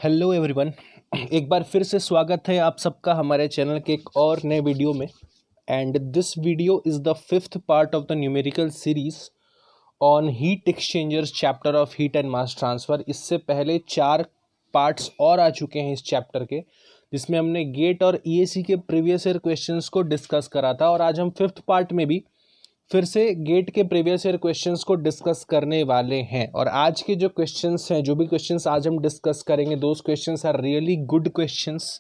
Hello everyone. एक बार फिर से स्वागत है आप सबका हमारे चैनल के एक और नए वीडियो में। And this video is the fifth part of the numerical series on heat exchangers chapter of heat and mass transfer. इससे पहले 4 पार्ट्स और आ चुके हैं इस चैप्टर के, जिसमें हमने गेट और ईएसी के प्रीवियस ईयर क्वेश्चंस को डिस्कस करा था। और आज हम फिफ्थ पार्ट में भी फिर से गेट के प्रीवियस ईयर क्वेश्चंस को डिस्कस करने वाले हैं। और आज के जो क्वेश्चंस हैं, जो भी क्वेश्चंस आज हम डिस्कस करेंगे, those questions are really good questions,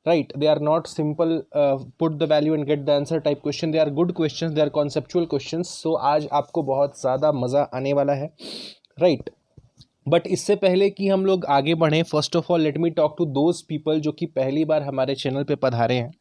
right? They are not simple put the value and get the answer type question. They are good questions, they are conceptual questions. So आज आपको बहुत ज़्यादा मज़ा आने वाला है, राइट? बट इससे पहले कि हम लोग आगे बढ़ें, first of all let me talk to those people जो कि पहली बार हमारे चैनल पे पधारे हैं।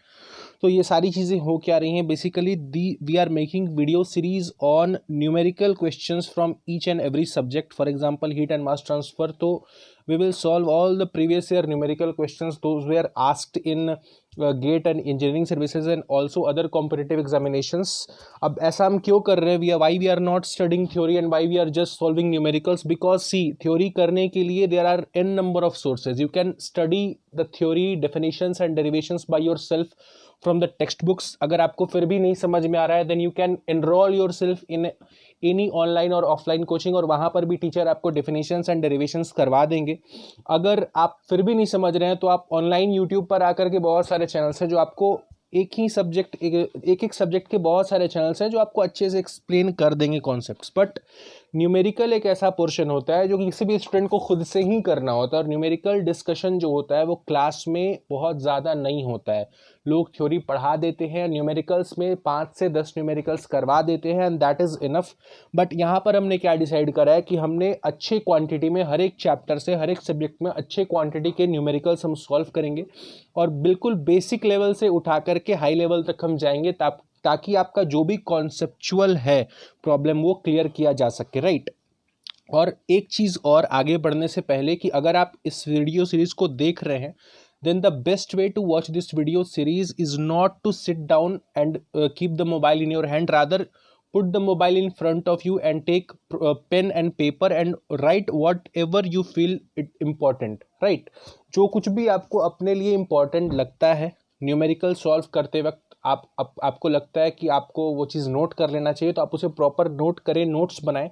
तो ये सारी चीज़ें हो क्या रही हैं? Basically we are making video series on numerical questions from each and every subject. For example heat and mass transfer, तो we will solve all the previous year numerical questions those were asked in GATE and engineering services and also other competitive examinations. अब ऐसा हम क्यों कर रहे हैं? Why we are not studying theory and why we are just solving numericals? Because see, theory करने के लिए there are an number of sources. You can study the theory, definitions and derivations by yourself from the textbooks. अगर आपको फिर भी नहीं समझ में आ रहा है, then you can enrol yourself in any online और ऑफलाइन कोचिंग, और वहाँ पर भी टीचर आपको डेफिनेशंस एंड डेरिवेशंस करवा देंगे। अगर आप फिर भी नहीं समझ रहे हैं तो आप ऑनलाइन यूट्यूब पर आकर के बहुत सारे चैनल्स हैं जो आपको एक ही सब्जेक्ट, एक सब्जेक्ट के बहुत सारे चैनल्स हैं जो आपको अच्छे से एक्सप्लेन कर देंगे कॉन्सेप्ट्स। बट न्यूमेरिकल एक ऐसा पोर्शन होता है जो कि किसी भी स्टूडेंट को खुद से ही करना होता है, और न्यूमेरिकल डिस्कशन जो होता है वो क्लास में बहुत ज़्यादा नहीं होता है। लोग थ्योरी पढ़ा देते हैं, न्यूमेरिकल्स में 5 से 10 न्यूमेरिकल्स करवा देते हैं, and that is enough. But यहाँ पर हमने क्या डिसाइड करा है कि हमने अच्छे क्वांटिटी में हर एक चैप्टर से, हर एक सब्जेक्ट में अच्छे क्वांटिटी के न्यूमेरिकल्स हम सॉल्व करेंगे, और बिल्कुल बेसिक लेवल से उठा करके हाई लेवल तक हम जाएंगे, ताकि आपका जो भी कॉन्सेप्चुअल है प्रॉब्लम वो क्लियर किया जा सके, राइट? और एक चीज़ और आगे बढ़ने से पहले, कि अगर आप इस वीडियो सीरीज़ को देख रहे हैं, then the best way to watch this video series is not to sit down and keep the mobile in your hand. Rather, put the mobile in front of you and take pen and paper and write whatever you feel it important, right? जो कुछ भी आपको अपने लिए important लगता है numerical solve करते वक्त, आपको लगता है कि आपको वो चीज़ नोट कर लेना चाहिए, तो आप उसे प्रॉपर नोट करें, नोट्स बनाएं,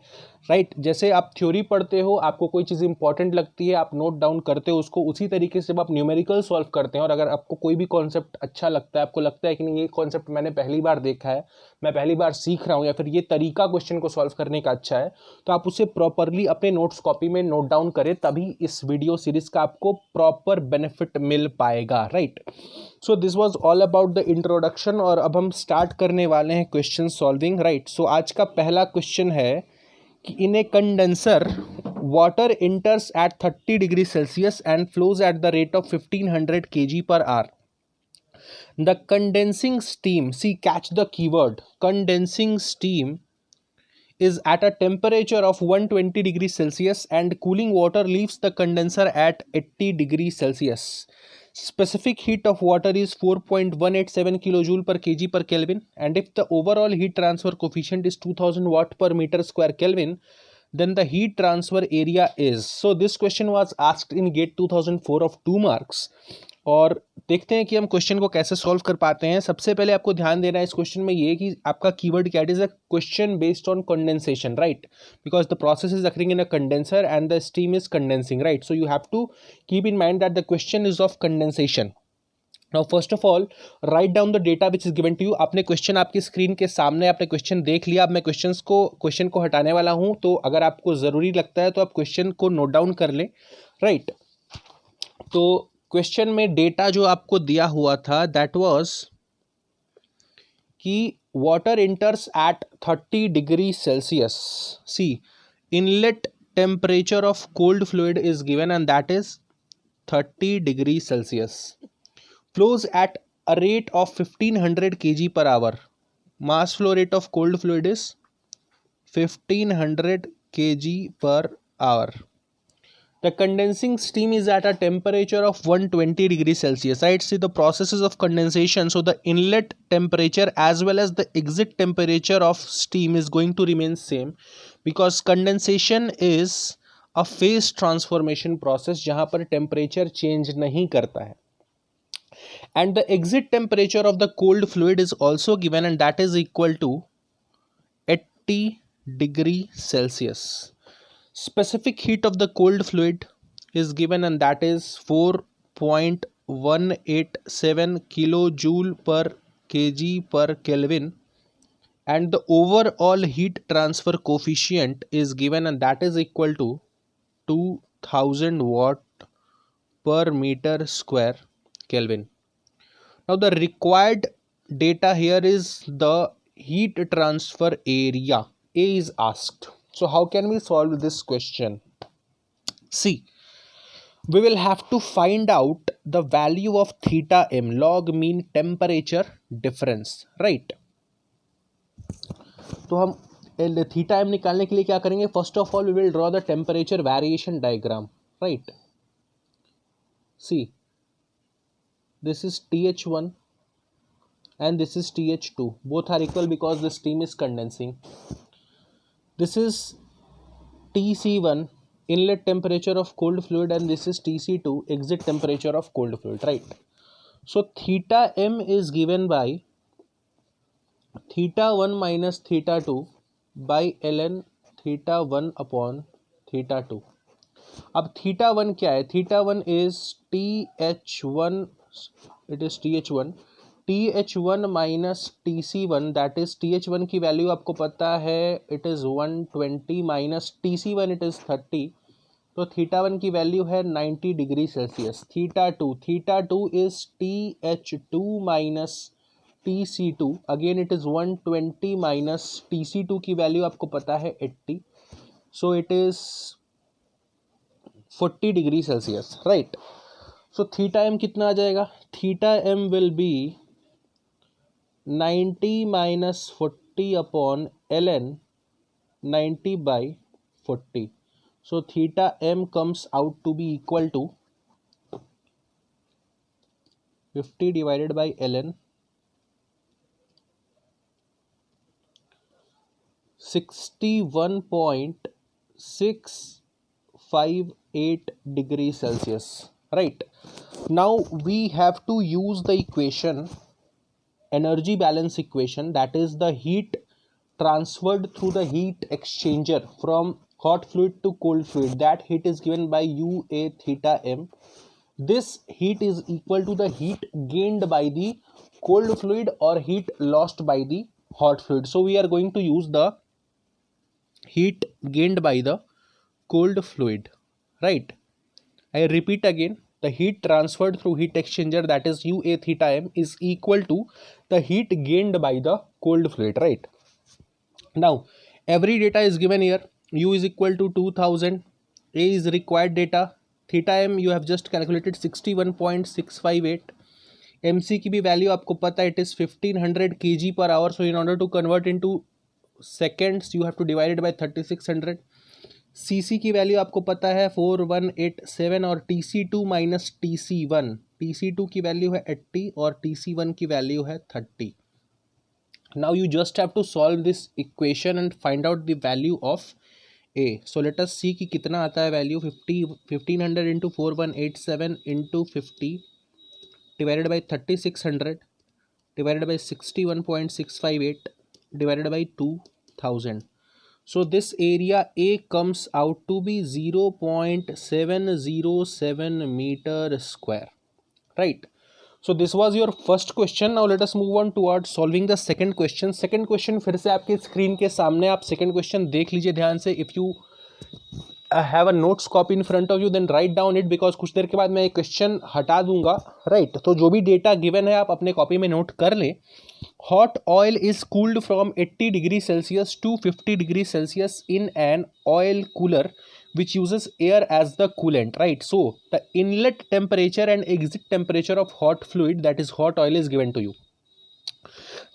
राइट? जैसे आप थ्योरी पढ़ते हो, आपको कोई चीज़ इंपॉर्टेंट लगती है, आप नोट डाउन करते हो उसको, उसी तरीके से आप न्यूमेरिकल सॉल्व करते हैं। और अगर आपको कोई भी कॉन्सेप्ट अच्छा लगता है, आपको लगता है कि नहीं ये कॉन्सेप्ट मैंने पहली बार देखा है, मैं पहली बार सीख रहा हूँ, या फिर ये तरीका क्वेश्चन को सॉल्व करने का अच्छा है, तो आप उसे प्रॉपरली अपने नोट्स कॉपी में नोट डाउन करें, तभी इस वीडियो सीरीज़ का आपको प्रॉपर बेनिफिट मिल पाएगा, right? So this was all about the introduction, और अब हम स्टार्ट करने वाले हैं क्वेश्चन सॉल्विंग, राइट? सो आज का पहला क्वेश्चन है कि in a condenser water enters at 30 degree Celsius and flows at the rate of 1500 kg per hour. The condensing steam, see, catch the keyword, condensing steam is at a temperature of 120 degrees Celsius and cooling water leaves the condenser at 80 degrees Celsius. Specific heat of water is 4.187 kilojoule per kg per Kelvin, and if the overall heat transfer coefficient is 2000 watt per meter square Kelvin, then the heat transfer area is. So this question was asked in GATE 2004 of 2 marks. और देखते हैं कि हम question को कैसे solve कर पाते हैं। सबसे पहले आपको ध्यान देना है इस क्वेश्चन में ये कि आपका कीवर्ड क्या है? It is a question based on condensation, right? Because the process is occurring in a condenser and the steam is condensing, right? So you have to keep in mind that the question is of condensation. Now first of all, write down the data which is given to you. आपने question आपकी screen के सामने, आपने question देख लिया. अब मैं question को हटाने वाला हूं, तो अगर आपको ज़रूरी लगता है तो आप क्वेश्चन को नोट डाउन कर लें, राइट? तो क्वेश्चन में डेटा जो आपको दिया हुआ था, दैट वाज कि water enters at 30 degree Celsius. See, inlet temperature of cold fluid is given and that is 30 degree Celsius. Flows at a rate of 1500 kg per hour. Mass flow rate of cold fluid is 1500 kg per hour. The condensing steam is at a temperature of 120 degrees Celsius, right? See, the processes of condensation, so the inlet temperature as well as the exit temperature of steam is going to remain same, because condensation is a phase transformation process जहां पर temperature change नहीं करता है. And the exit temperature of the cold fluid is also given, and that is equal to 80 degree Celsius. Specific heat of the cold fluid is given, and that is 4.187 kilojoule per kg per Kelvin, and the overall heat transfer coefficient is given, and that is equal to 2000 watt per meter square Kelvin. Now the required data here is the heat transfer area. A is asked. So how can we solve this question? See, we will have to find out the value of theta m, log mean temperature difference, right? तो हम theta M निकालने के लिए क्या करेंगे? First of all we will draw the temperature variation diagram, right? See, this is TH1 and this is TH2. Both are equal because the steam is condensing. This is TC1, inlet temperature of cold fluid, and this is TC2, exit temperature of cold fluid, right? So theta m is given by theta 1 minus theta 2 by ln theta 1 upon theta 2. अब theta 1 क्या है? Theta 1 is TH1, it is TH1, TH1 minus TC1, that is TH1 की value आपको पता है, it is 120 minus TC1 it is 30, तो theta 1 की value है 90 degree Celsius. Theta 2 is TH2 minus TC2, again it is 120 minus TC2 की value आपको पता है 80, so it is 40 degree Celsius, right? So theta M कितना आ जाएगा? Theta M will be 90 minus 40 upon ln 90 by 40. So theta m comes out to be equal to 50 divided by ln 61.658 degree Celsius, right? Now we have to use the equation, energy balance equation, that is the heat transferred through the heat exchanger from hot fluid to cold fluid. That heat is given by UA theta m. This heat is equal to the heat gained by the cold fluid or heat lost by the hot fluid. So we are going to use the heat gained by the cold fluid, right? I repeat again, the heat transferred through heat exchanger, that is UA theta m, is equal to the heat gained by the cold fluid, right? Now every data is given here. U is equal to 2000, A is required data, theta m you have just calculated 61.658, MC की भी value आपको पता है, it is 1500 kg per hour. So in order to convert into seconds you have to divide it by 3600. CC की value आपको पता है 4187, और TC2 माइनस TC1, TC2 की वैल्यू है 80 और TC1 की वैल्यू है 30. Now you just have to solve this equation and find out the value of A. So let us see कि कितना आता है value. 1500 into 4187 into 50 divided by 3600 divided by 61.658 divided by 2000. So this area A comes out to be 0.707 meter square, right? So this was your first question. Now let us move on towards solving the second question. Second question फिर से आपके screen के सामने, आप second question देख लीजिए ध्यान से. If you have a notes copy in front of you, then write down it, because कुछ देर के बाद मैं एक क्वेश्चन हटा दूंगा, राइट? तो जो भी डेटा गिवन है आप अपने कॉपी में नोट कर लें. Hot oil is cooled from 80 degree Celsius to 50 degree Celsius in an oil cooler which uses air as the coolant, right? So the inlet temperature and exit temperature of hot fluid, that is hot oil, is given to you.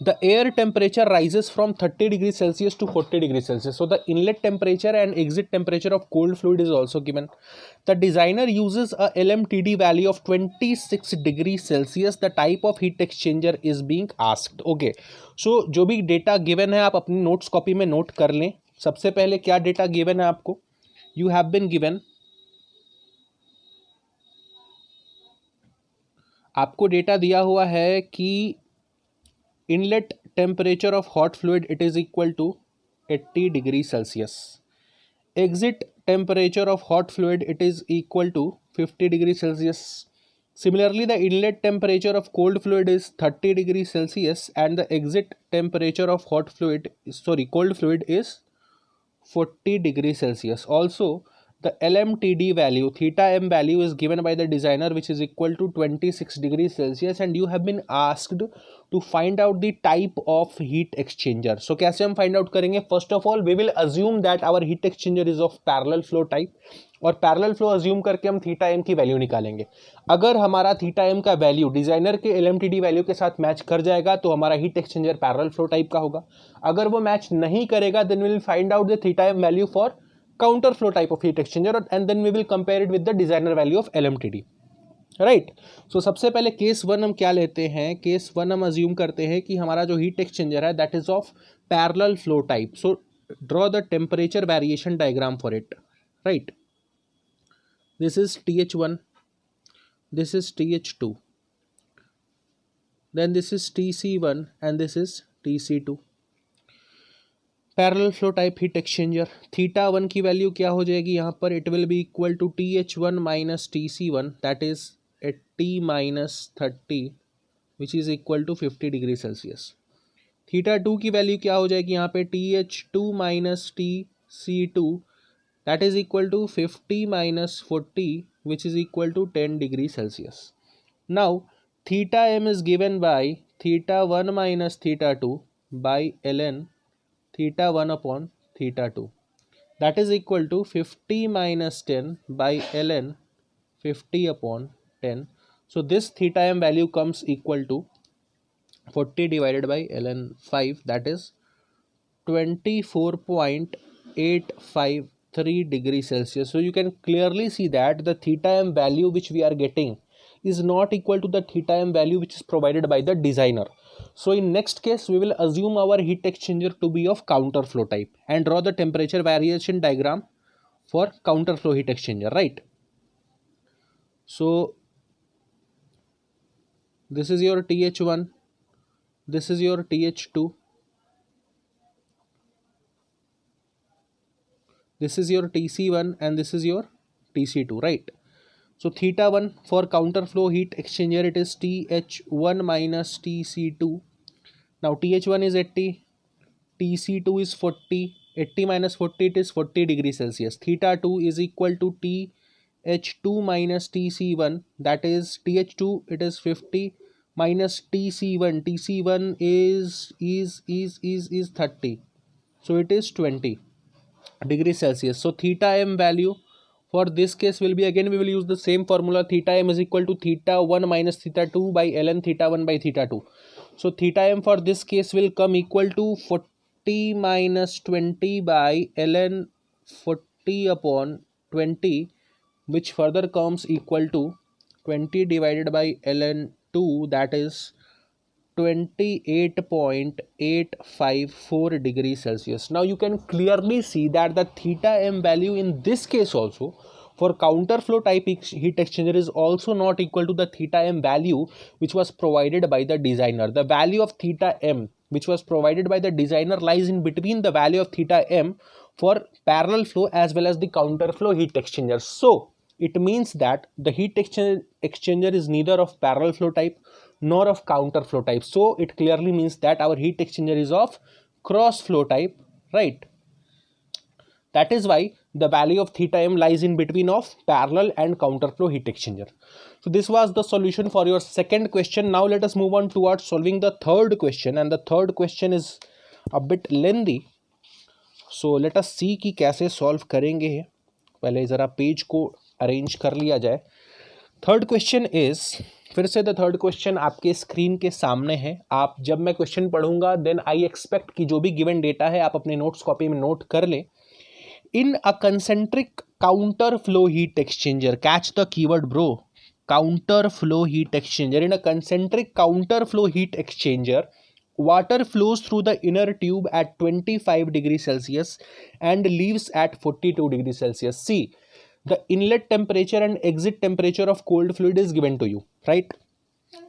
The air temperature rises from 30 degrees Celsius to 40 degrees Celsius. So the inlet temperature and exit temperature of cold fluid is also given. The designer uses a LMTD value of 26 degrees Celsius. The type of heat exchanger is being asked. Okay. So जो भी data given है आप अपनी notes copy में note कर लें. सबसे पहले क्या डेटा गिवन है आपको? you have been given, आपको डेटा दिया हुआ है कि inlet temperature of hot fluid it is equal to 80 degree Celsius, exit temperature of hot fluid it is equal to 50 degrees Celsius. Similarly, the inlet temperature of cold fluid is 30 degrees Celsius and the exit temperature of cold fluid is 40 degrees Celsius. Also, the LMTD value, theta m value is given by the designer, which is equal to 26 degrees Celsius, and you have been asked to find out the type of heat exchanger. So कैसे हम find out करेंगे? First of all, we will assume that our heat exchanger is of parallel flow type, और parallel flow assume करके हम theta m की value निकालेंगे. अगर हमारा थीटा m का वैल्यू डिजाइनर के LMTD वैल्यू के साथ मैच कर जाएगा तो हमारा heat exchanger parallel flow type का होगा. अगर वो मैच नहीं करेगा then we will find out the theta m value for counter flow type of heat exchanger and then we will compare it with the designer value of LMTD. Right. So सबसे पहले case 1 हम क्या लेते हैं? Case 1 हम assume करते हैं कि हमारा जो हीट एक्सचेंजर है that is of parallel flow type. So draw the temperature variation diagram for it. Right. This is TH1, this is TH2, then this is TC1 and this is TC2. Parallel flow type heat exchanger. Theta 1 की value क्या हो जाएगी यहाँ पर? It will be equal to TH1 minus TC1 that is 80 minus 30 which is equal to 50 degree Celsius. Theta 2 की value क्या हो जाएगी यहाँ पे? TH2 minus TC2 that is equal to 50 minus 40 which is equal to 10 degree Celsius. Now theta m is given by theta 1 minus theta 2 by ln theta 1 upon theta 2 that is equal to 50 minus 10 by ln 50 upon 10. So this theta m value comes equal to 40 divided by ln 5 that is 24.853 degree Celsius. So you can clearly see that the theta m value which we are getting is not equal to the theta m value which is provided by the designer. So in next case we will assume our heat exchanger to be of counter flow type and draw the temperature variation diagram for counter flow heat exchanger. Right. So this is your TH1, this is your TH2, this is your TC1 and this is your TC2, right? So theta 1 for counter flow heat exchanger it is TH1 minus TC2. Now TH1 is 80, TC2 is 40, 80 minus 40 it is 40 degrees Celsius. Theta 2 is equal to TH2 minus TC1 that is TH2 it is 50 minus TC1, TC1 is 30, so it is 20 degrees Celsius. So theta m value for this case will be, again we will use the same formula, theta m is equal to theta 1 minus theta 2 by ln theta 1 by theta 2. So theta m for this case will come equal to 40 minus 20 by ln 40 upon 20 which further comes equal to 20 divided by ln 2 that is 28.854 degrees Celsius. Now you can clearly see that the theta m value in this case also for counter flow type heat exchanger is also not equal to the theta m value which was provided by the designer. The value of theta m which was provided by the designer lies in between the value of theta m for parallel flow as well as the counter flow heat exchanger. So it means that the heat exchanger is neither of parallel flow type nor of counter flow type. So it clearly means that our heat exchanger is of cross flow type, right? That is why the value of theta m lies in between of parallel and counter flow heat exchanger. So this was the solution for your second question. Now let us move on towards solving the third question, and the third question is a bit lengthy. So let us see कि कैसे solve करेंगे. पहले ज़रा page को arrange कर लिया जाए. Third question is, फिर से द थर्ड क्वेश्चन आपके स्क्रीन के सामने है. आप जब मैं क्वेश्चन पढ़ूंगा देन आई एक्सपेक्ट कि जो भी गिवन डेटा है आप अपने नोट्स कॉपी में नोट कर ले. In a concentric counter flow heat exchanger, catch the keyword bro, counter flow heat exchanger. In a concentric counter flow heat exchanger water flows through the inner tube at 25 degrees Celsius and leaves at 42 degrees Celsius. See, the inlet temperature and exit temperature of cold fluid is given to you, right?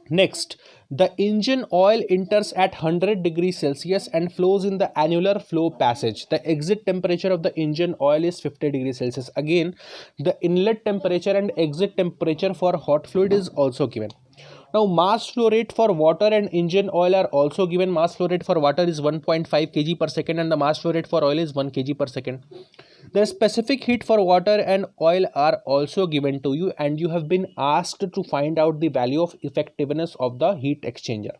Next, the engine oil enters at 100 degrees Celsius and flows in the annular flow passage. The exit temperature of the engine oil is 50 degrees Celsius. Again, the inlet temperature and exit temperature for hot fluid is also given. Now, mass flow rate for water and engine oil are also given. Mass flow rate for water is 1.5 kg per second and the mass flow rate for oil is 1 kg per second. The specific heat for water and oil are also given to you, and you have been asked to find out the value of effectiveness of the heat exchanger.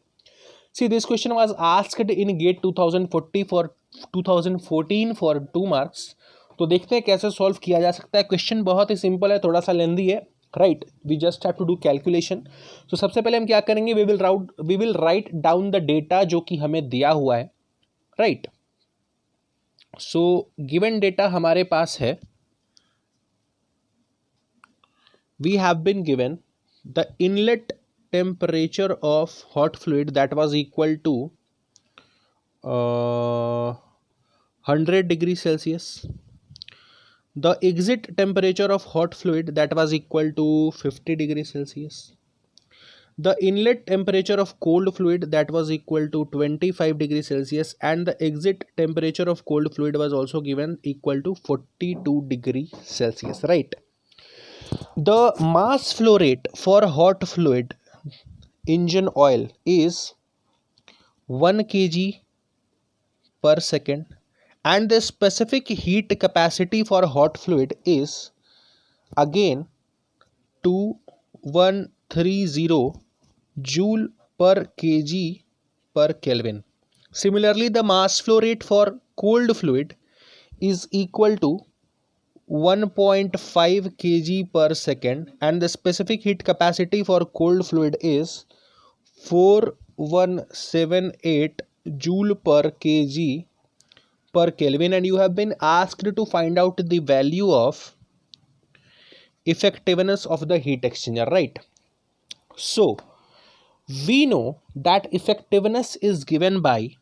See, this question was asked in GATE 2014 for 2 marks. तो देखते हैं कैसे solve किया जा सकता है. Question बहुत ही simple है, थोड़ा सा लेंदी है, right. We just have to do calculation. तो सबसे पहले हम क्या करेंगे, we will write down the data जो कि हमें दिया हुआ है, राइट. सो गिवन डेटा हमारे पास है. We have been given the inlet temperature of hot fluid that was equal to 100 degrees Celsius. The exit temperature of hot fluid that was equal to 50 degrees Celsius. The inlet temperature of cold fluid that was equal to 25 degrees Celsius, and the exit temperature of cold fluid was also given equal to 42 degrees Celsius, right? The mass flow rate for hot fluid engine oil is 1 kg per second, and the specific heat capacity for hot fluid is again 2130 joule per kg per Kelvin. Similarly, the mass flow rate for cold fluid is equal to 1.5 kg per second, and the specific heat capacity for cold fluid is 4178 joule per kg per Kelvin, and you have been asked to find out the value of effectiveness of the heat exchanger, right? So we know that effectiveness is given by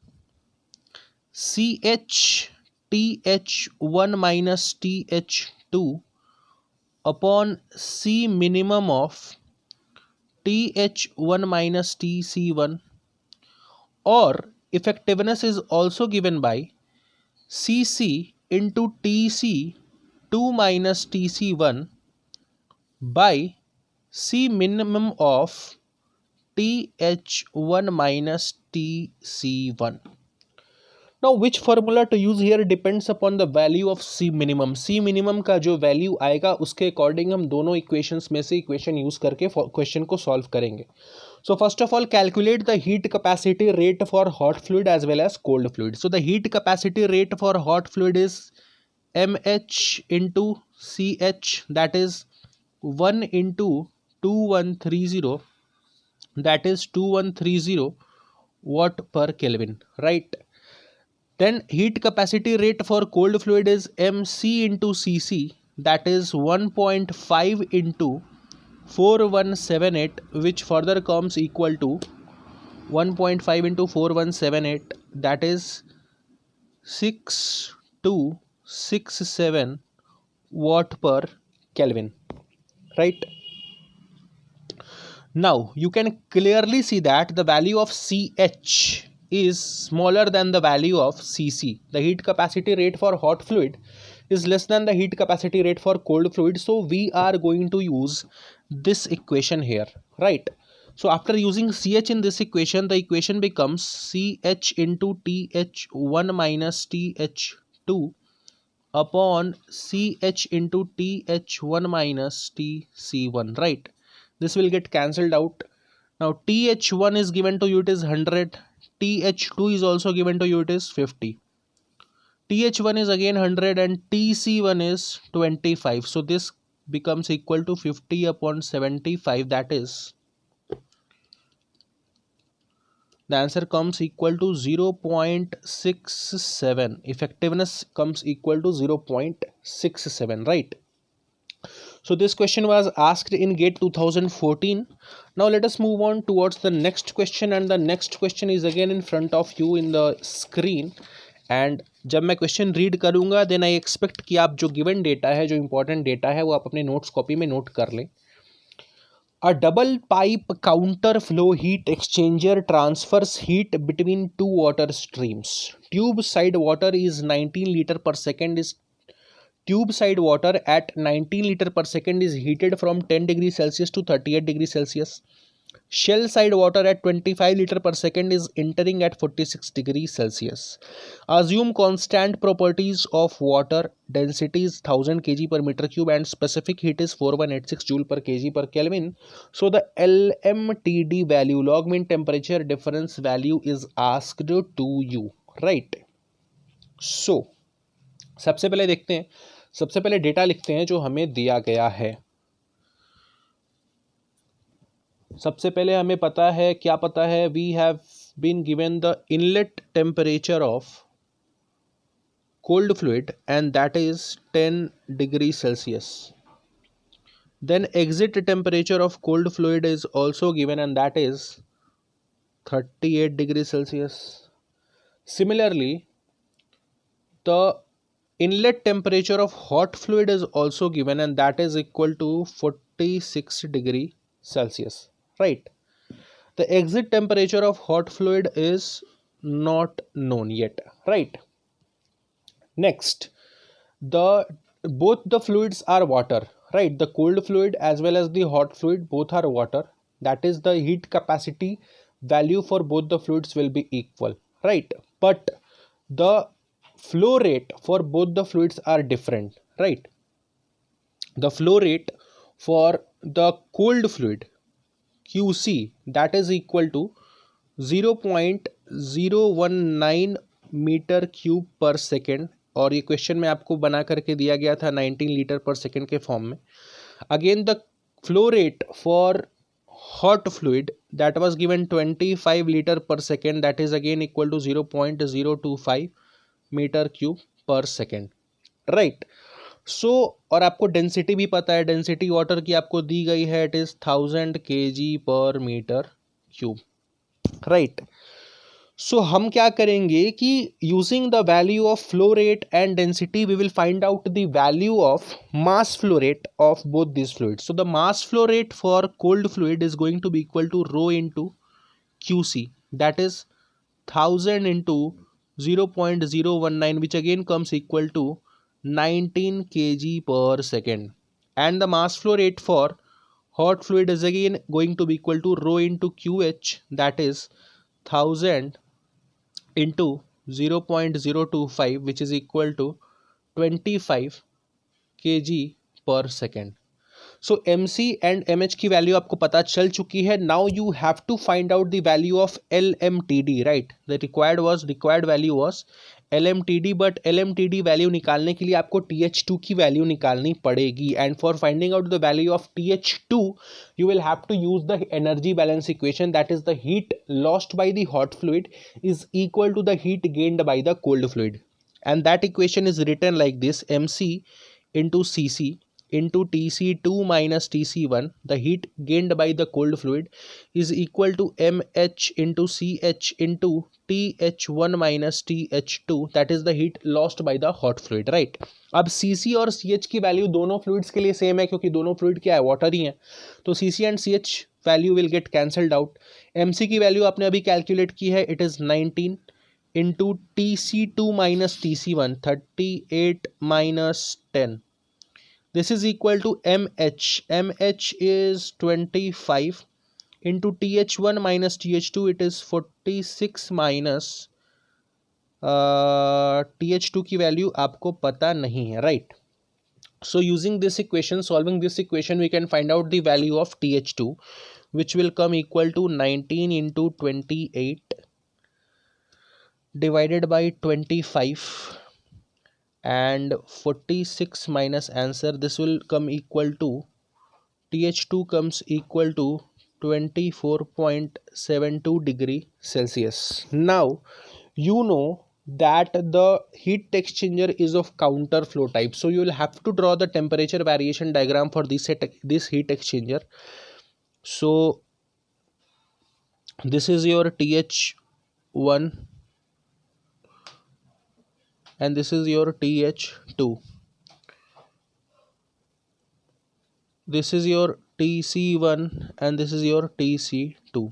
CH(TH1 minus TH2) upon C minimum of TH1 minus TC1, or effectiveness is also given by CC into TC2 minus TC1 by C minimum of TH1 minus TC1. Now, which formula to use here depends upon the value of C minimum. C minimum का जो value आएगा उसके according हम दोनों equations में से equation use करके question को सॉल्व करेंगे. So first of all, calculate the heat capacity rate for hot fluid as well as cold fluid. So the heat capacity rate for hot fluid is mH into CH, that is 1 into 2130, that is 2130 watt per Kelvin, right? Then heat capacity rate for cold fluid is mC into Cc, that is 1.5 into 4178, which further comes equal to 1.5 into 4178, that is 6267 watt per Kelvin, right? Now you can clearly see that the value of CH is smaller than the value of Cc. The heat capacity rate for hot fluid is less than the heat capacity rate for cold fluid, so we are going to use this equation here, right? So after using CH in this equation, the equation becomes CH into TH1 minus TH2 upon CH into TH1 minus TC1, right? This will get cancelled out. Now TH1 is given to you, it is 100. TH2 is also given to you, it is 50. TH1 is again 100 and TC1 is 25. So this becomes equal to 50 upon 75, that is, the answer comes equal to 0.67. Effectiveness comes equal to 0.67, right? So this question was asked in GATE 2014. Now let us move on towards the next question, and the next question is again in front of you in the screen. And जब मैं question read करूंगा then I expect कि आप जो given data है, जो important data है, वो आप अपने नोट्स कॉपी में नोट कर लें. A double pipe counter flow heat exchanger transfers heat between two water streams. Tube side water is 19 liter per second is Tube side water at 19 liter per second is heated from 10 degrees Celsius to 38 degrees Celsius. Shell side water at 25 liter per second is entering at 46 degrees Celsius. Assume constant properties of water. Density is 1000 kg per meter cube and specific heat is 4186 joule per kg per Kelvin. So the LMTD value, log mean temperature difference value, is asked to you, right? So सबसे पहले देखते हैं, सबसे पहले data लिखते हैं जो हमें दिया गया है. सबसे पहले हमें पता है, क्या पता है, we have been given the inlet temperature of cold fluid and that is 10 degree Celsius. Then exit temperature of cold fluid is also given and that is 38 degree Celsius. Similarly the inlet temperature of hot fluid is also given and that is equal to 46 degree Celsius, right? The exit temperature of hot fluid is not known yet, right? Next, both the fluids are water, right? The cold fluid as well as the hot fluid, both are water. That is, the heat capacity value for both the fluids will be equal, right? But the flow rate for both the fluids are different, right? The flow rate for the cold fluid QC, that is equal to 0.019 metre cube per second, और ये question में आपको बना करके दिया गया था 19 litre पर सेकेंड के फॉर्म में. Again the flow rate for hot fluid that was given 25 liter per second, that is again equal to 0.025 metre cube per second, right? So और आपको डेंसिटी भी पता है, डेंसिटी वाटर की आपको दी गई है, इट इज 1000 kg per metre cube, right? So हम क्या करेंगे कि using the value of flow rate and density we will find out the value of mass flow rate of both this fluid. So the mass flow rate for cold fluid is going to be equal to rho into QC, that is 1000 into 0.019, which again comes equal to 19 kg per second, and the mass flow rate for hot fluid is again going to be equal to rho into QH, that is 1000 into 0.025, which is equal to 25 kg per second. So MC and MH की value आपको पता चल चुकी है. Now you have to find out the value of LMTD, right? The required value was LMTD, but LMTD value निकालने के लिए आपको TH2 की वैल्यू निकालनी पड़ेगी. And for finding out the value of TH2 you will have to use the energy balance equation, that is the heat lost by the hot fluid is equal to the heat gained by the cold fluid, and that equation is written like this: MC into CC into TC2 minus TC1, the heat gained by the cold fluid, is equal to MH into CH into TH1 minus TH2, that is the heat lost by the hot fluid, right? अब CC और CH की value दोनों fluids के लिए same है, क्योंकि दोनों fluid क्या है, वाटर ही है. तो CC and CH value will get cancelled out. MC की वैल्यू आपने अभी कैलकुलेट की है, it is 19 into TC2 minus TC1, 38 minus 10. This is equal to MH. MH is 25 into TH1 minus TH2. It is 46 minus TH2 की value आपको पता नहीं है, right? So using this equation, solving this equation, we can find out the value of TH2, which will come equal to 19 into 28 divided by 25. And 46 minus answer, this will come equal to, TH2 comes equal to 24.72 degree Celsius. Now you know that the heat exchanger is of counter flow type. So you will have to draw the temperature variation diagram for this heat exchanger. So this is your TH1 and this is your TH2. This is your TC1 and this is your TC2.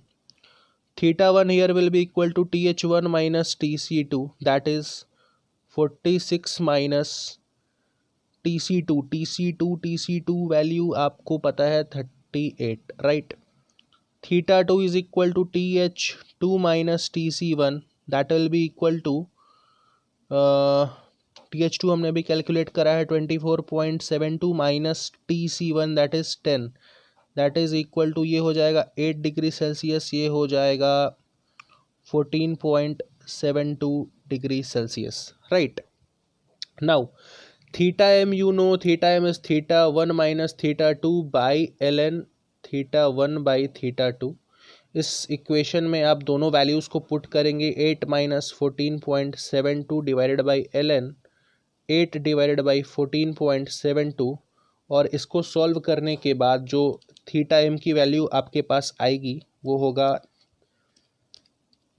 Theta 1 here will be equal to TH1 minus TC2, that is 46 minus TC2. TC2 value आपको पता है 38, right. Theta 2 is equal to TH2 minus TC1, that will be equal to TH2 हमने अभी calculate करा है 24.72 minus TC1 that is 10, that is equal to ये हो जाएगा 8 डिग्री सेल्सियस, ये हो जाएगा 14.72 degree Celsius, right. Now theta M, you know theta M is theta 1 minus theta 2 by ln theta 1 by theta 2. इस इक्वेशन में आप दोनों वैल्यूज़ को पुट करेंगे. 8 minus 14.72 divided by ln 8 divided by 14.72, और इसको सॉल्व करने के बाद जो थीटा एम की वैल्यू आपके पास आएगी वो होगा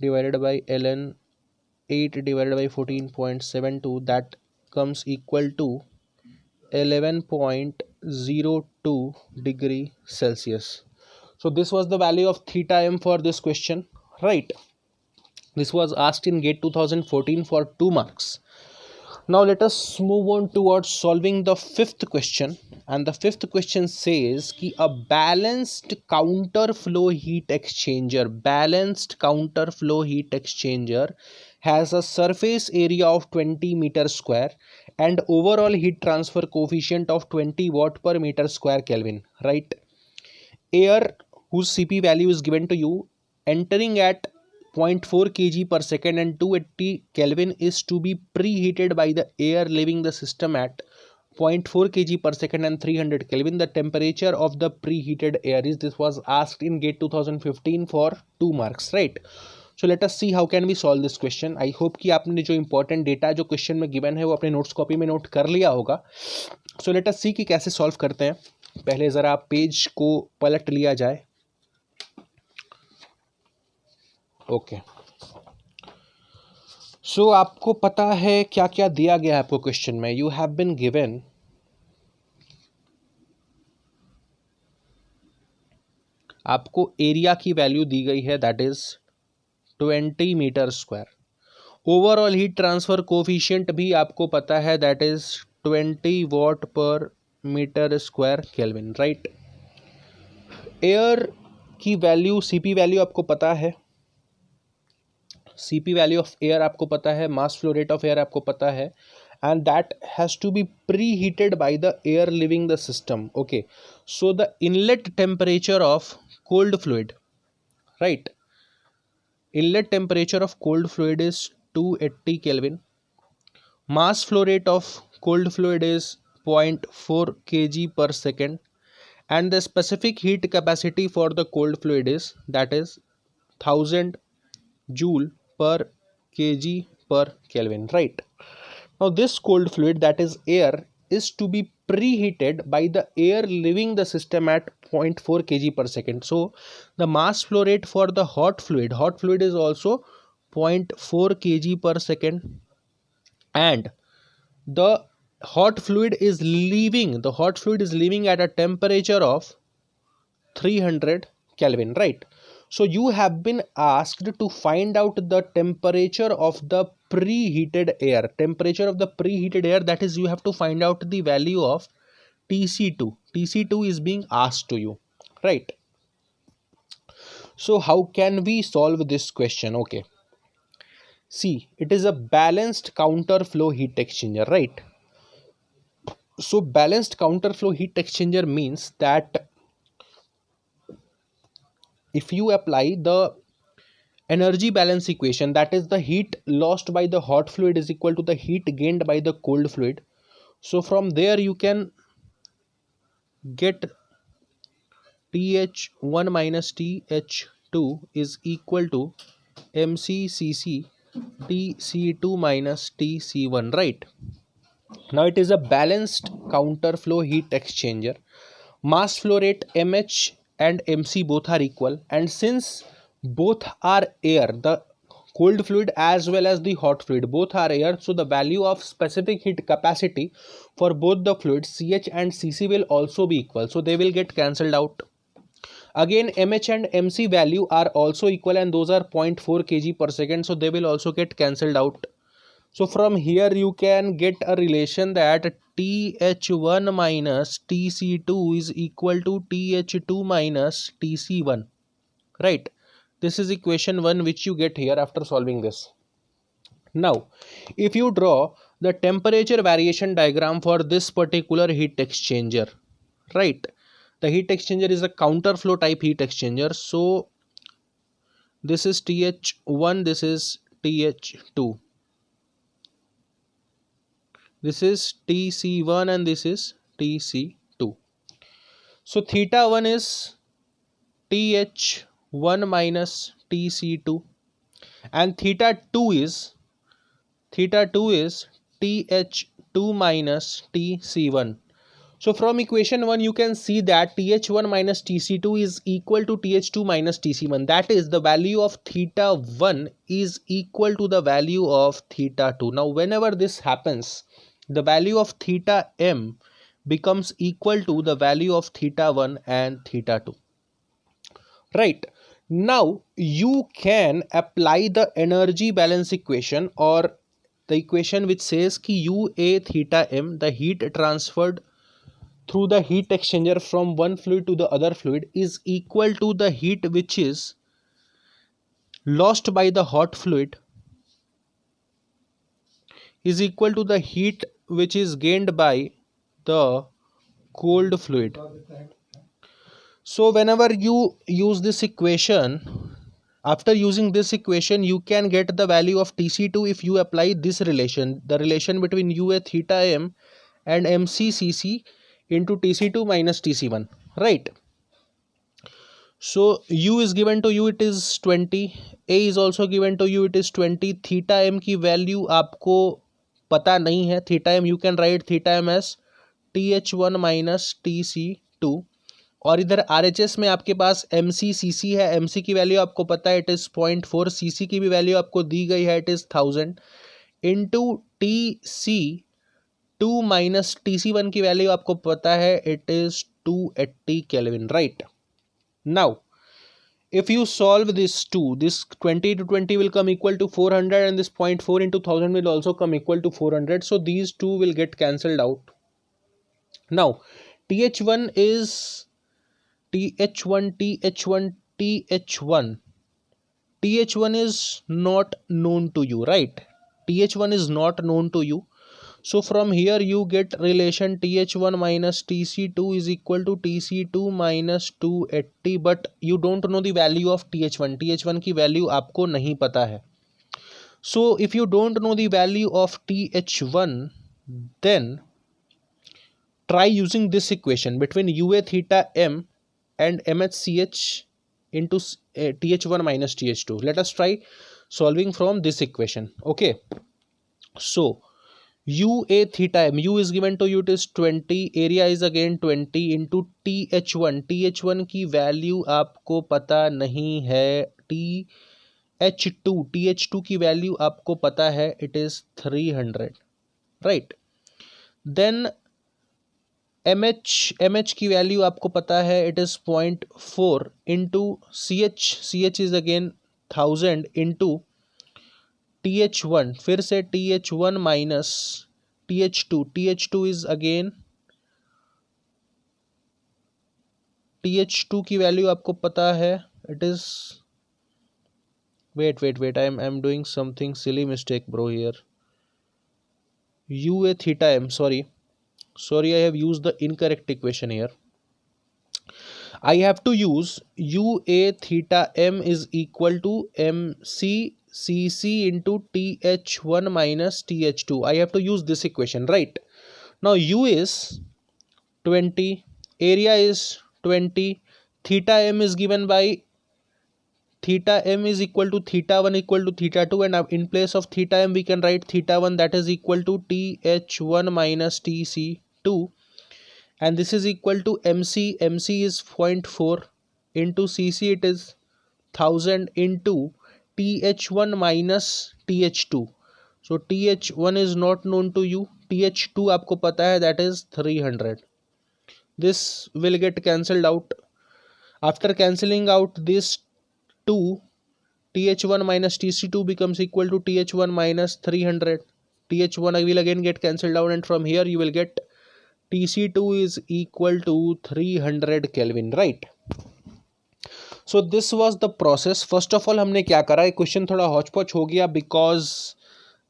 divided by ln 8 divided by 14.72, that comes equal to 11.02 degree Celsius. So this was the value of theta m for this question, right? This was asked in GATE 2014 for 2 marks. Now let us move on towards solving the fifth question, and the fifth question says कि a balanced counter flow heat exchanger has a surface area of 20 meter square and overall heat transfer coefficient of 20 watt per meter square Kelvin, right? Air whose CP value is given to you entering at 0.4 kg per second and 280 Kelvin is to be preheated by the air leaving the system at 0.4 kg per second and 300 Kelvin. The temperature of the preheated air is, this was asked in GATE 2015 for 2 marks, right? So let us see how can we solve this question. I hope कि आपने जो important data जो question में given है वो अपने notes copy में note कर लिया होगा. So let us see कि कैसे solve करते हैं. पहले ज़रा पेज को पलट लिया जाए. ओके, सो आपको पता है क्या क्या दिया गया है आपको क्वेश्चन में. यू हैव बिन गिवन आपको एरिया की वैल्यू दी गई है, that is 20 metre square. Overall heat transfer coefficient भी आपको पता है, that is 20 watt per metre square kelvin, right. Air की वैल्यू, सीपी वैल्यू आपको पता है, CP वैल्यू ऑफ एयर आपको पता है, mass flow rate of air आपको पता है, and that has to be preheated by the air leaving the system. Okay, so the inlet temperature of cold fluid, right, inlet temperature of cold fluid is 280 Kelvin. Mass flow rate of cold fluid is 0.4 kg per second, and the specific heat capacity for the cold fluid is, that is 1000 joule per kg per Kelvin, right. Now this cold fluid, that is air, is to be preheated by the air leaving the system at 0.4 kg per second. So the mass flow rate for the hot fluid is also 0.4 kg per second, and the hot fluid is leaving at a temperature of 300 Kelvin, right. So you have been asked to find out the temperature of the preheated air. Temperature of the preheated air, that is, you have to find out the value of TC2. TC2 is being asked to you, right. So how can we solve this question? Okay, see, it is a balanced counter flow heat exchanger, right. So balanced counter flow heat exchanger means that if you apply the energy balance equation, that is the heat lost by the hot fluid is equal to the heat gained by the cold fluid, so from there you can get TH1 minus TH2 is equal to mccc Tc2 minus Tc1, right? Now it is a balanced counter flow heat exchanger. Mass flow rate mh and mc both are equal, and since both are air, the cold fluid as well as the hot fluid both are air, so the value of specific heat capacity for both the fluids ch and cc will also be equal, so they will get cancelled out. Again, mh and mc value are also equal, and those are 0.4 kg per second, so they will also get cancelled out. So from here you can get a relation that Th1 minus Tc2 is equal to Th2 minus Tc1, right? This is equation 1 which you get here after solving this. Now, if you draw the temperature variation diagram for this particular heat exchanger, right? The heat exchanger is a counter flow type heat exchanger. So this is Th1, this is Th2. This is Tc1 and this is Tc2. So theta 1 is Th1 minus Tc2 and theta 2 is Th2 minus Tc1. So from equation 1 you can see that Th1 minus Tc2 is equal to Th2 minus Tc1. That is, the value of theta 1 is equal to the value of theta 2. Now whenever this happens, the value of theta m becomes equal to the value of theta 1 and theta 2. Right. Now you can apply the energy balance equation, or the equation which says ki UA theta m, the heat transferred through the heat exchanger from one fluid to the other fluid, is equal to the heat which is lost by the hot fluid is equal to the heat which is gained by the cold fluid. So whenever you use this equation, after using this equation you can get the value of Tc2 if you apply this relation, the relation between UA theta m and mccc into Tc2 minus Tc1, right? So U is given to you, it is 20, A is also given to you, it is 20. Theta m की value आपको पता नहीं है. Theta m you can write theta m as TH1 minus TC2, और इधर RHS में आपके पास MCCC है. MC की वैल्यू आपको पता है, इट इज़ 0.4. CC की भी वैल्यू आपको दी गई है, it is 1000 into TC2 minus TC1 की वैल्यू आपको पता है, it is 280 kelvin, right? Now, if you solve this 2, this 20 to 20 will come equal to 400, and this 0.4 into 1000 will also come equal to 400. So these two will get cancelled out. Now, TH1 is TH1. TH1 is not known to you, right? TH1 is not known to you. So from here you get relation TH1 minus TC2 is equal to TC2 minus 280, but you don't know the value of TH1. TH1 की value आपको नहीं पता है. So if you don't know the value of TH1, then try using this equation between UA theta m and MHCH into TH1 minus TH2. Let us try solving from this equation. Okay, so UA theta m, U is given to you, it is 20, area is again 20 into TH1. TH1 की value आपको पता नहीं है. TH2 की value आपको पता है, it is 300, right? Then MH की वैल्यू आपको पता है, it is 0.4 into CH is again 1000 into TH1, फिर से TH1 minus TH2 is again, TH2 की वैल्यू आपको पता है, it is wait I am doing something silly mistake bro here. UA theta m, sorry I have used the incorrect equation here. I have to use UA theta m is equal to MCCC into TH1 minus TH2. I have to use this equation, right? Now U is 20, area is 20, theta m is given by theta m is equal to theta 1 equal to theta 2, and in place of theta m we can write theta 1, that is equal to TH1 minus TC2, and this is equal to MC. MC is 0.4 into CC, it is 1000 into TH1 minus TH2. So TH1 is not known to you, TH2 आपको पता है, that is 300. This will get cancelled out. After cancelling out this 2, TH1 minus TC2 becomes equal to TH1 minus 300. TH1 will again get cancelled out, and from here you will get TC2 is equal to 300 Kelvin, right? So this was the process. First of all हमने क्या करा, question थोड़ा हौच पौच हो गया because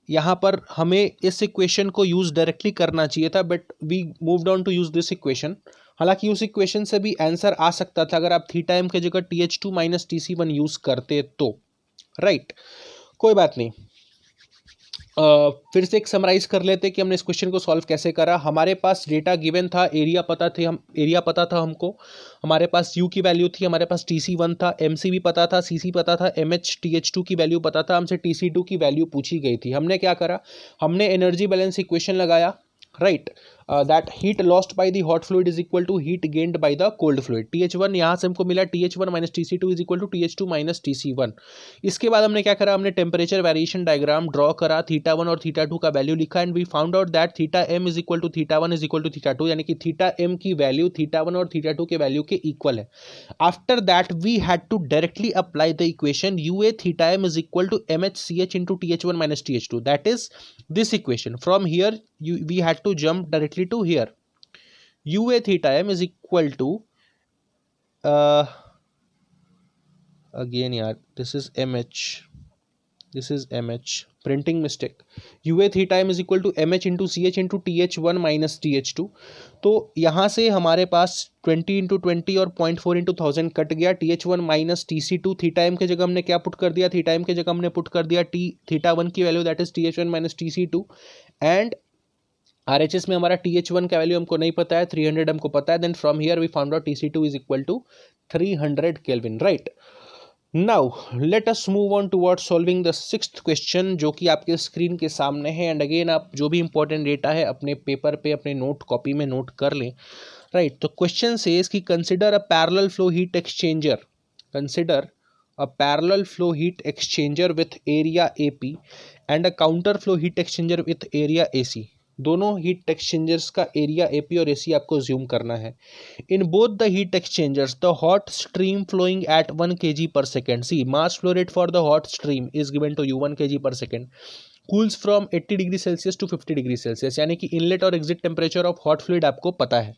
यहाँ पर हमें इस इक्वेशन को यूज़ डायरेक्टली करना चाहिए था, but we moved on to use this equation. हालांकि उस इक्वेशन से भी आंसर आ सकता था अगर आप थीटा एम की जगह TH2 माइनस TC1 यूज़ करते तो, राइट. कोई बात नहीं. फिर से एक समराइज कर लेते कि हमने इस क्वेश्चन को सॉल्व कैसे करा. हमारे पास डेटा गिवन था, एरिया पता था हमको, हमारे पास यू की वैल्यू थी, हमारे पास TC1 था, MC भी पता था, CC पता था, MH TH2 की वैल्यू पता था, हमसे TC2 की वैल्यू पूछी गई थी. हमने क्या करा, हमने एनर्जी बैलेंस इक्वेशन लगाया, right. That heat lost by the hot fluid is equal to heat gained by the cold fluid. TH1 यहाँ से हमको मिला TH1 minus TC2 is equal to TH2 minus TC1. इसके बाद हमने क्या करा, हमने टेम्परेचर वेरिएशन डायग्राम ड्रॉ करा, थीटा 1 और थीटा 2 का वैल्यू लिखा, and we found out that theta m is equal to theta 1 is equal to theta 2, यानी कि थीटा m की वैल्यू थीटा 1 और थीटा 2 के वैल्यू के इक्वल है. After that we had to directly apply the equation UA theta m is equal to MHCH into TH1 minus TH2, that is this equation. From here we had to jump directly to here. UA theta m is equal to again yaar, this is MH, printing mistake. UA theta m is equal to MH into CH into TH1 minus TH2. तो यहाँ से हमारे पास 20 into 20 और 0.4 into 1000 cut गया. TH1 minus TC2, theta m के जगह हमने क्या पुट कर दिया, थीटा m के जगह हमने पुट कर दिया थीटा 1 की value, that is TH1 minus TC2, and RHS में हमारा TH1 का वैल्यू हमको नहीं पता है, 300 हमको पता है. Then from here we found out TC2 is equal to 300 kelvin, right. Now let us move on toward solving the sixth question, जो कि आपके स्क्रीन के सामने है. एंड अगेन आप जो भी इंपॉर्टेंट डेटा है अपने पेपर पे, अपने नोट कॉपी में नोट कर लें, राइट. तो क्वेश्चन सेज कि consider a parallel flow heat exchanger, consider a parallel flow heat exchanger with area AP and a counter flow heat exchanger with area AC. दोनों heat exchangers का area AP और AC आपको ज्यूम करना है. In both the heat exchangers the hot stream flowing at 1 kg per second. See mass flow rate for the hot stream is given to you 1 kg per second. Cools from 80 degree Celsius to 50 degree Celsius, यानी कि inlet और exit temperature of hot fluid आपको पता है.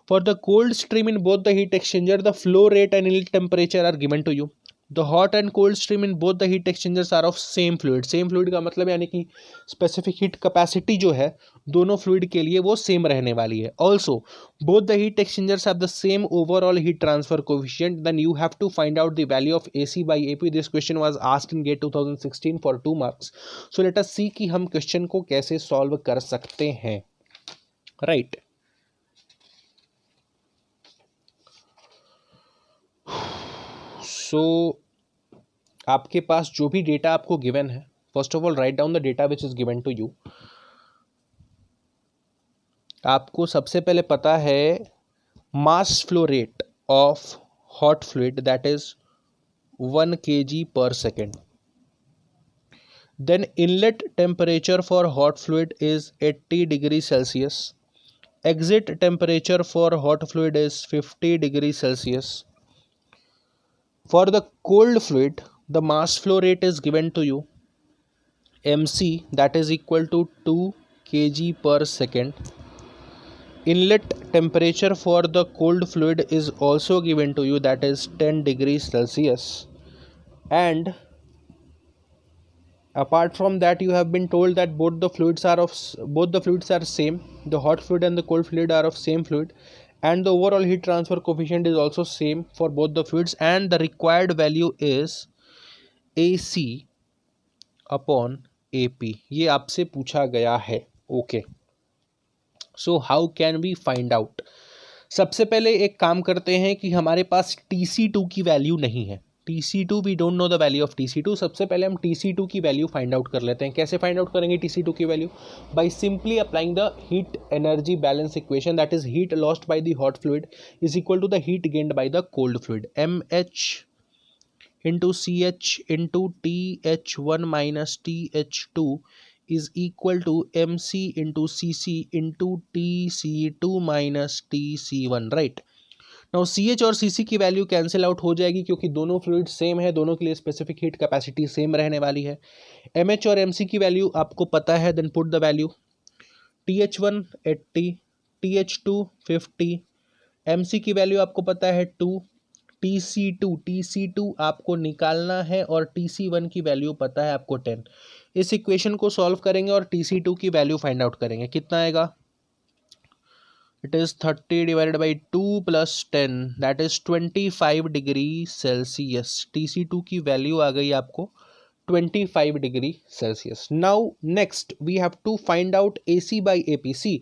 For the cold stream in both the heat exchanger the flow rate and inlet temperature are given to you. The hot and cold stream in both the heat exchangers are of same fluid. Same fluid का मतलब यानी कि specific heat capacity जो है दोनों fluid के लिए वो same रहने वाली है. Also, both the heat exchangers have the same overall heat transfer coefficient. Then you have to find out the value of AC by AP. This question was asked in GATE 2016 for 2 marks. So let us see कि हम question को कैसे solve कर सकते हैं, right? So आपके पास जो भी डेटा आपको गिवन है, first of all write down the data which is given to you. आपको सबसे पहले पता है mass flow rate of hot fluid, that is 1 kg per second. Then inlet temperature for hot fluid is 80 degrees Celsius. Exit temperature for hot fluid is 50 degrees Celsius. For the cold fluid, the mass flow rate is given to you, MC, that is equal to 2 kg per second. Inlet temperature for the cold fluid is also given to you, that is 10 degrees Celsius. And apart from that, you have been told that both the fluids are same. The hot fluid and the cold fluid are of same fluid, and the overall heat transfer coefficient is also same for both the fluids, and the required value is AC upon AP. ये आपसे पूछा गया है. Okay, so how can we find out. सबसे पहले एक काम करते हैं कि हमारे पास TC2 की वैल्यू नहीं है. TC2 we don't know the value of TC2. सबसे पहले हम TC2 की वैल्यू फाइंड आउट कर लेते हैं. कैसे फाइंड आउट करेंगे TC2 की value? By simply applying the heat energy balance equation, that is heat lost by the hot fluid is equal to the heat gained by the cold fluid. MH into CH into TH1 minus TH2 is equal to MC into CC into TC2 minus TC1, right? Now CH और CC की value cancel out हो जाएगी क्योंकि दोनों fluid same है, दोनों के लिए स्पेसिफिक हीट कैपेसिटी सेम रहने वाली है. MH और MC की वैल्यू आपको पता है, then put the value. TH1 80, TH2 50, MC की वैल्यू आपको पता है 2, TC2 आपको निकालना है और TC1 की वैल्यू पता है आपको 10. इस इक्वेशन को सॉल्व करेंगे और TC2 की वैल्यू फाइंड आउट करेंगे. कितना आएगा? It is 30 divided by 2 plus 10, that is 25 degree Celsius. TC2 की वैल्यू आ गई आपको 25 degree Celsius. Now next we have to find out AC by AP. See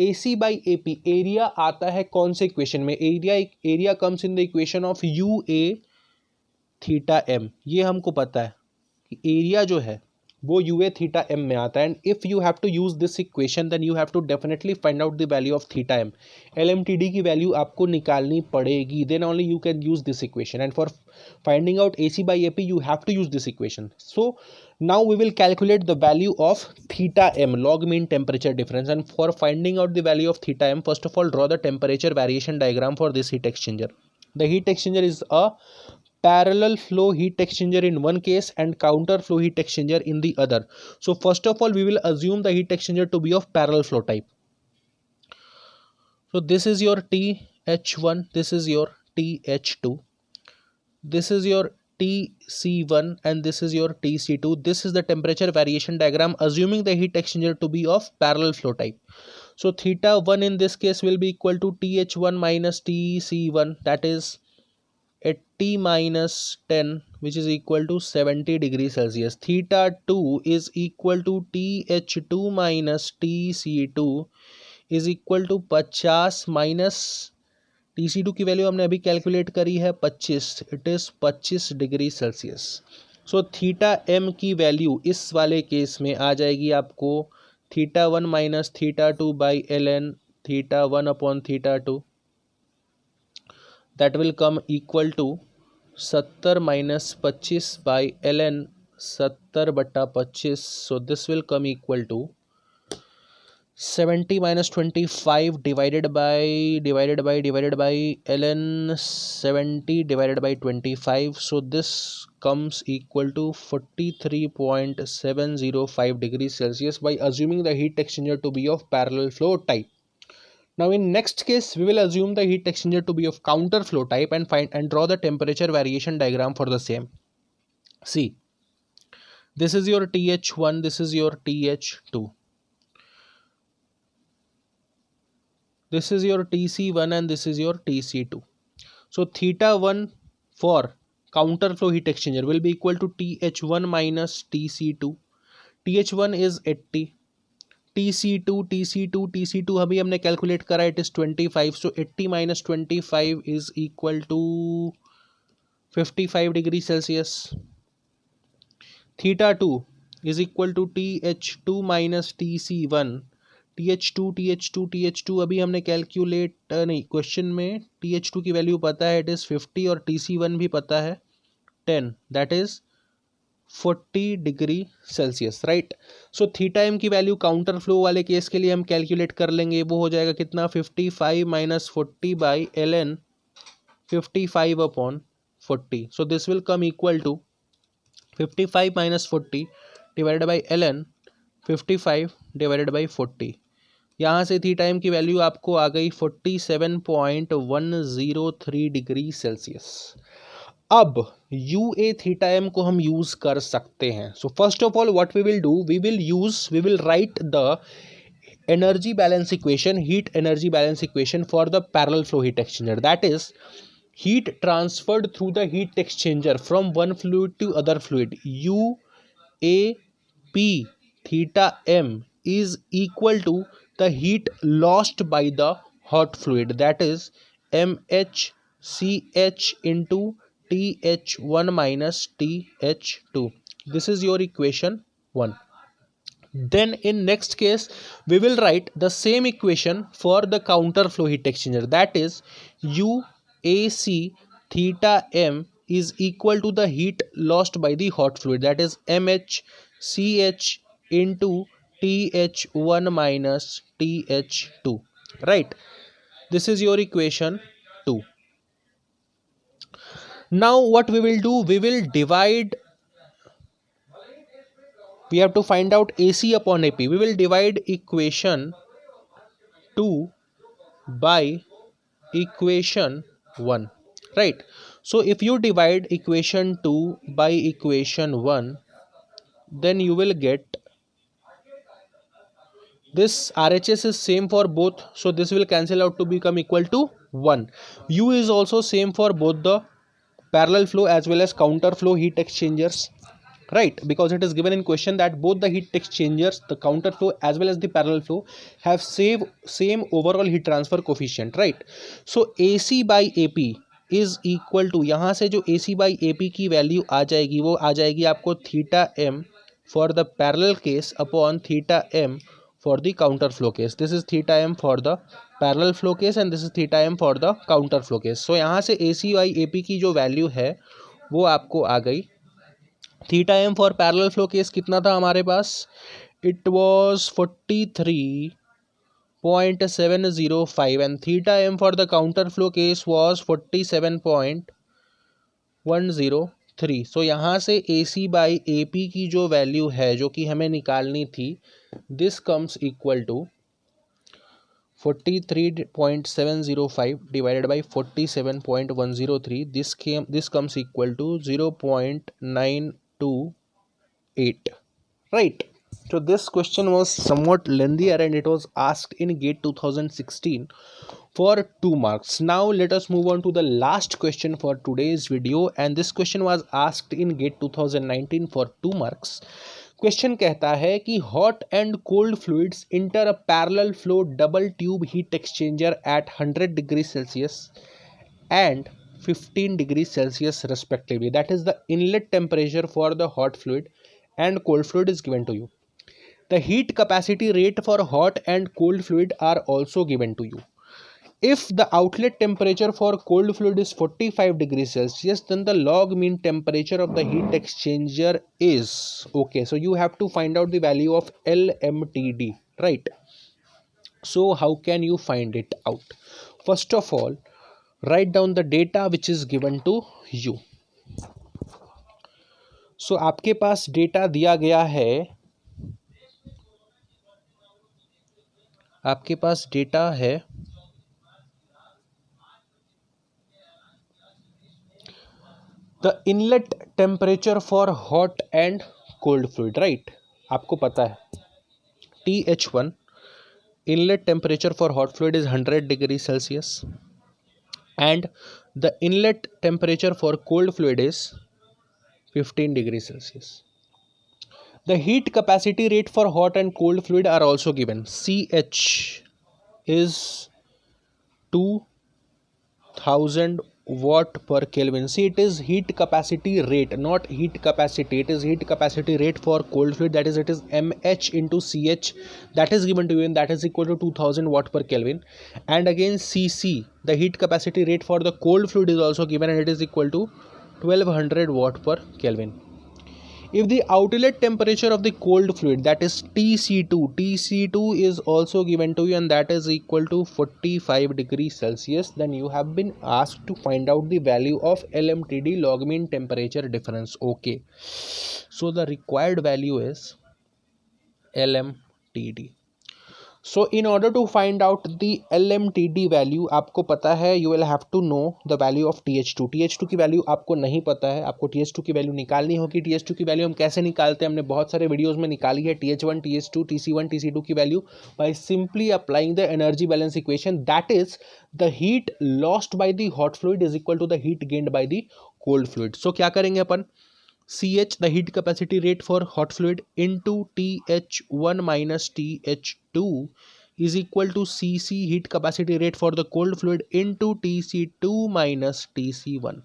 AC by AP area आता है कौन से इक्वेशन में? Area comes in the equation of UA theta M. ये हमको पता है कि एरिया जो है वो UA थीटा M में आता है. And if you have to use this equation then you have to definitely find out the value of theta M. LMTD की वैल्यू आपको निकालनी पड़ेगी, then only you can use this equation. And for finding out AC by AP you have to use this equation. So now we will calculate the value of theta M, log mean temperature difference. And for finding out the value of theta M, first of all draw the temperature variation diagram for this heat exchanger. The heat exchanger is a parallel flow heat exchanger in one case and counter flow heat exchanger in the other. So first of all we will assume the heat exchanger to be of parallel flow type. So this is your TH1, this is your TH2, this is your TC1 and this is your TC2. This is the temperature variation diagram assuming the heat exchanger to be of parallel flow type. So theta 1 in this case will be equal to TH1 minus TC1, that is 80 minus 10, which is equal to 70 degrees Celsius. Theta 2 is equal to TH2 minus TC2 is equal to 50 minus TC2 की value हमने अभी calculate करी है 25, it is 25 degree Celsius. So theta M की value इस वाले case में आ जाएगी आपको theta 1 minus theta 2 by ln theta 1 upon theta 2, that will come equal to 70 minus 25 by ln 70/25. So this will come equal to 70 minus 25 divided by ln 70 divided by 25. So this comes equal to 43.705 degrees Celsius by assuming the heat exchanger to be of parallel flow type. Now in next case we will assume the heat exchanger to be of counter flow type and draw the temperature variation diagram for the same. See, this is your TH1, this is your TH2. This is your TC1 and this is your TC2. So theta 1 for counter flow heat exchanger will be equal to TH1 minus TC2. TH1 is 80, TC2 अभी हमने calculate करा, it is 25. So 80 minus 25 is equal to 55 degree Celsius. Theta 2 is equal to TH2 minus TC1. TH2 अभी हमने calculate नहीं, question में TH2 की value पता है, इट इज़ 50 और TC1 भी पता है 10, that is 40 degree Celsius, right. So theta M की वैल्यू काउंटर फ्लो वाले केस के लिए हम कैलकुलेट कर लेंगे. वो हो जाएगा कितना? 55 minus 40 by ln 55 upon 40. So this will come equal to 55 minus 40 divided by ln 55 divided by 40. यहाँ से थीटा M की वैल्यू आपको आ गई 47.103 डिग्री सेल्सियस. अब UA थीटा M को हम यूज कर सकते हैं. So first of all what we will do, we will write the energy balance equation, heat energy balance equation for the parallel flow heat exchanger, that is heat transferred through the heat exchanger from one fluid to other fluid. UAP theta M is equal to the heat lost by the hot fluid, that is MHCH into TH1 minus TH2. This is your equation 1. Then in next case we will write the same equation for the counter flow heat exchanger, that is UAC theta m is equal to the heat lost by the hot fluid, that is MHCH into TH1 minus TH2, right? This is your equation 2. Now what we will do, we will divide, we have to find out AC upon AP. We will divide equation 2 by equation 1, right? So if you divide equation 2 by equation 1, then you will get this RHS is same for both, so this will cancel out to become equal to 1. U is also same for both the parallel flow as well as counter flow heat exchangers, right? Because it is given in question that both the heat exchangers, the counter flow as well as the parallel flow, have same overall heat transfer coefficient, right? So AC by AP is equal to, यहाँ से जो AC by AP की value आ जाएगी वो आ जाएगी आपको theta m for the parallel case upon theta m for the counter flow case. This is theta m for the parallel flow case and this is theta m for the counter flow case. So यहाँ से AC by AP की जो value है वो आपको आ गई. Theta M for parallel flow case कितना था हमारे पास, it was 43.705 and theta M for the counter flow case was 47.103. So यहाँ से ए सी बाई ए पी की जो वैल्यू है जो कि हमें निकालनी थी, this comes equal to 43.705 divided by 47.103. This comes equal to 0.928, right? So this question was somewhat lengthier and it was asked in GATE 2016 for 2 marks. Now let us move on to the last question for today's video, and this question was asked in GATE 2019 for 2 marks. Question कहता है कि hot and cold fluids enter a parallel flow double tube heat exchanger at 100 degree Celsius and 15 degree Celsius respectively. That is the inlet temperature for the hot fluid and cold fluid is given to you. The heat capacity rate for hot and cold fluid are also given to you. If the outlet temperature for cold fluid is 45 degrees Celsius, then the log mean temperature of the heat exchanger is, okay, so you have to find out the value of LMTD, right? So how can you find it out? First of all, write down the data which is given to you. So आपके पास data दिया गया है, आपके पास data है the inlet temperature for hot and cold fluid, right? आपको पता है TH1 inlet temperature for hot fluid is 100 degrees Celsius and the inlet temperature for cold fluid is 15 degrees Celsius. The heat capacity rate for hot and cold fluid are also given. CH is 2000 watt per Kelvin. See, it is heat capacity rate, not heat capacity. It is heat capacity rate for cold fluid, that is it is mH into CH, that is given to you and that is equal to 2000 watt per Kelvin. And again CC, the heat capacity rate for the cold fluid is also given and it is equal to 1200 watt per Kelvin. If the outlet temperature of the cold fluid, that is TC2 is also given to you and that is equal to 45 degrees Celsius, then you have been asked to find out the value of LMTD, log mean temperature difference. Okay, so the required value is LMTD. So in order to find out the LMTD value, आपको पता है you will have to know the value of TH2. TH2 की value आपको नहीं पता है, आपको TH2 की वैल्यू निकालनी होगी. TH2 की वैल्यू हम कैसे निकालते हैं, हमने बहुत सारे वीडियोस में निकाली है. TH1, TH2, TC1, TC2 की value by simply applying the energy balance equation, that is the heat lost by the hot fluid is equal to the heat gained by the cold fluid. So क्या करेंगे अपन, CH, the heat capacity rate for hot fluid, into TH1 minus TH2 is equal to CC, heat capacity rate for the cold fluid, into TC2 minus TC1.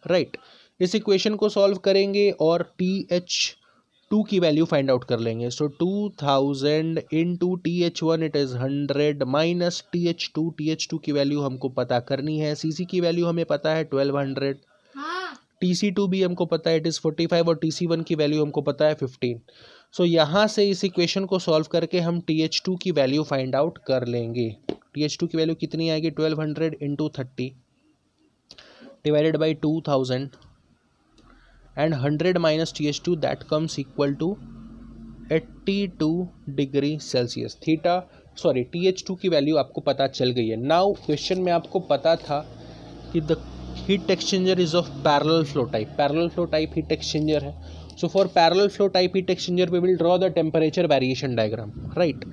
Right. इस equation को solve करेंगे और TH2 की value find out कर लेंगे। सो 2000 into TH1 it is 100 minus TH2 की value हमको पता करनी है। CC की वैल्यू हमें पता है 1200, TC2 भी हमको पता है इट इज़ 45 और TC1 की वैल्यू हमको पता है 15। सो यहाँ से इस इक्वेशन को सॉल्व करके हम TH2 की वैल्यू फाइंड आउट कर लेंगे। TH2 की वैल्यू कितनी आएगी 1200 into 30 divided by 2000 and 100 minus TH2 that comes equal to 82 degree Celsius. TH2 की वैल्यू आपको पता चल गई है। नाउ क्वेश्चन में आपको पता था कि the heat exchanger is of parallel flow type. Parallel flow type heat exchanger है। So for parallel flow type heat exchanger we will draw the temperature variation diagram, right.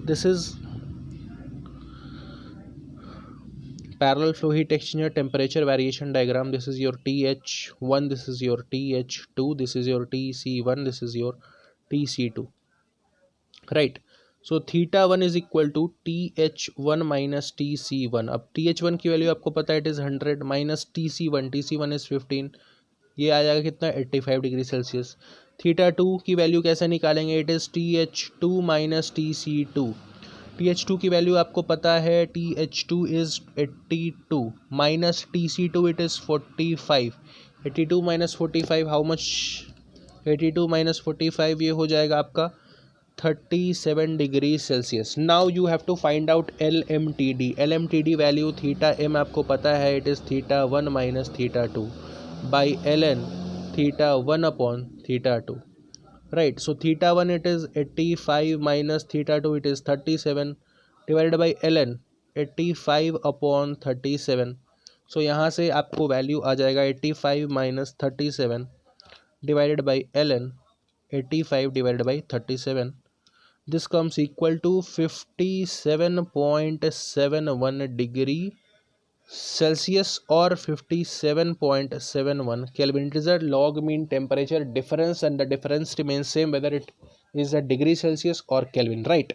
This is parallel flow heat exchanger temperature variation diagram. This is your TH1, this is your TH2, this is your TC1, this is your TC2, right? So theta 1 is equal to TH1 minus TC1. अब TH1 की value आपको पता है it is 100 minus TC1 is 15, ये आ जाएगा कितना 85 degree Celsius. Theta 2 की value कैसे निकालेंगे, it is TH2 minus TC2। TH2 की वैल्यू आपको पता है TH2 is 82 minus TC2 it is 45। 82 minus 45 how much, 82 minus 45 ये हो जाएगा आपका 37 degree Celsius. Now you have to find out LMTD। LMTD value theta m आपको पता है it is theta 1 minus theta 2 by ln theta 1 upon theta 2, right? So theta 1 it is 85 minus theta 2 it is 37 divided by ln 85 upon 37। so यहाँ से आपको value आ जाएगा 85 minus 37 divided by ln 85 divided by 37। this comes equal to 57.71 degree Celsius और 57.71 kelvin. It is a log mean temperature difference and the difference remain same whether it is a degree Celsius और kelvin, right.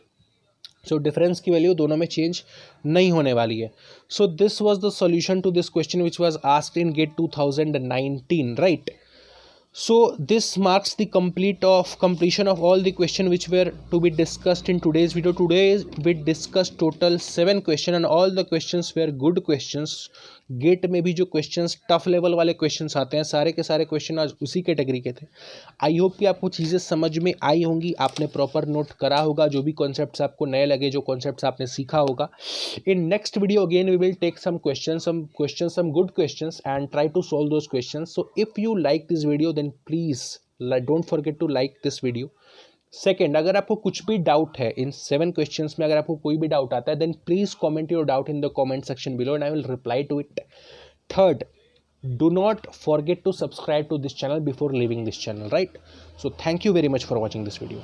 So difference की value दोनों में change नहीं होने वाली है। So this was the solution to this question which was asked in GATE 2019, right. So this marks the completion of all the question which were to be discussed in today's video. Today we discussed total 7 question and all the questions were good questions. GATE में भी जो questions tough level वाले questions आते हैं सारे के सारे question आज उसी कैटेगरी के थे। आई होप कि आपको चीज़ें समझ में आई होंगी, आपने प्रॉपर नोट करा होगा, जो भी कॉन्सेप्ट्स आपको नए लगे, जो कॉन्सेप्ट्स आपने सीखा होगा। In next video again we will take some good questions and try to solve those questions. So if you like this video then please don't forget to like this video. Second, अगर आपको कुछ भी doubt है इन 7 questions में, अगर आपको कोई भी डाउट आता है then please comment your doubt in the comment section below and I will reply to it. Third, do not forget to subscribe to this channel before leaving this channel, right? So thank you very much for watching this video.